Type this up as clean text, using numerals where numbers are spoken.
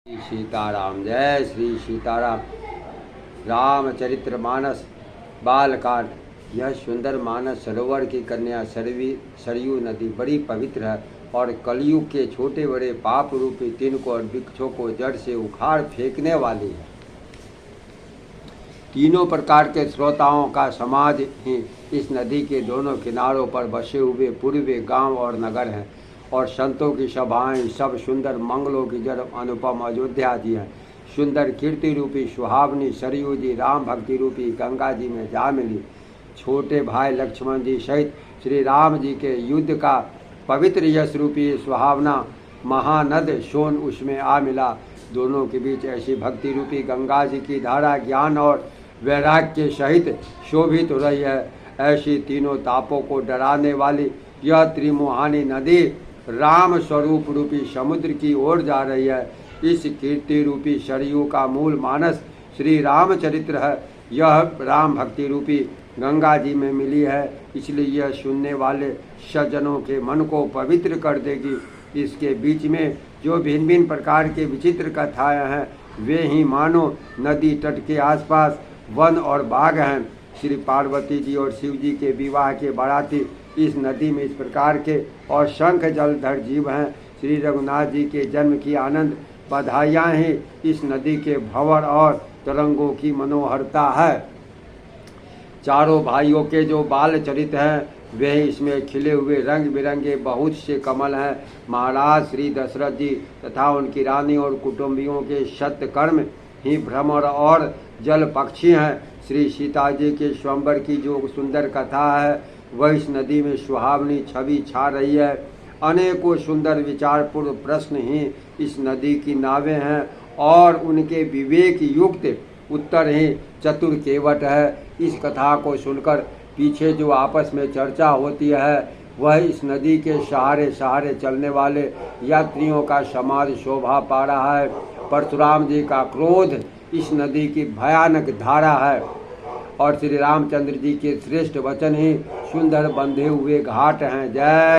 श्री सीताराम। जय श्री सीताराम। रामचरित्र मानस बालकांड। यह सुंदर मानस सरोवर की कन्या सरयू नदी बड़ी पवित्र है और कलयुग के छोटे बड़े पाप रूपी तिनकों और वृक्षों को जड़ से उखाड़ फेंकने वाली है। तीनों प्रकार के श्रोताओं का समाज ही इस नदी के दोनों किनारों पर बसे हुए पूर्वी गांव और नगर हैं और संतों की सभाएं सब सुंदर मंगलों की जड़ अनुपम अयोध्या जी हैं। सुंदर कीर्ति रूपी सुहावनी सरयू जी राम भक्ति रूपी गंगा जी में जा मिली। छोटे भाई लक्ष्मण जी सहित श्री राम जी के युद्ध का पवित्र यश रूपी सुहावना महानद सोन उसमें आ मिला। दोनों के बीच ऐसी भक्ति रूपी गंगा जी की धारा ज्ञान और वैराग्य सहित शोभित हो रही है। ऐसी तीनों तापों को डराने वाली यह त्रिमोहानी नदी राम स्वरूप रूपी समुद्र की ओर जा रही है। इस कीर्ति रूपी सरयू का मूल मानस श्री रामचरित्र है। यह राम भक्ति रूपी गंगा जी में मिली है, इसलिए यह सुनने वाले सज्जनों के मन को पवित्र कर देगी। इसके बीच में जो भिन्न भिन्न प्रकार के विचित्र कथाएं हैं वे ही मानो नदी तट के आसपास वन और बाग हैं। श्री पार्वती जी और शिव जी के विवाह के बाराती इस नदी में इस प्रकार के और शंख जलधर जीव हैं। श्री रघुनाथ जी के जन्म की आनंद बधाइयाँ ही इस नदी के भंवर और तरंगों की मनोहरता है। चारों भाइयों के जो बाल चरित हैं वे इसमें खिले हुए रंग बिरंगे बहुत से कमल हैं। महाराज श्री दशरथ जी तथा उनकी रानी और कुटुंबियों के सत्यकर्म ही भ्रमर और जल पक्षी हैं। श्री सीता जी के स्वयंवर की जो सुंदर कथा है वह इस नदी में सुहावनी छवि छा रही है। अनेकों सुंदर विचारपूर्ण प्रश्न ही इस नदी की नावें हैं और उनके विवेक युक्त उत्तर ही चतुर केवट है। इस कथा को सुनकर पीछे जो आपस में चर्चा होती है वह इस नदी के सहारे सहारे चलने वाले यात्रियों का समाज शोभा पा रहा है। परशुराम जी का क्रोध इस नदी की भयानक धारा है और श्री रामचंद्र जी के श्रेष्ठ वचन ही सुंदर बंधे हुए घाट हैं। जय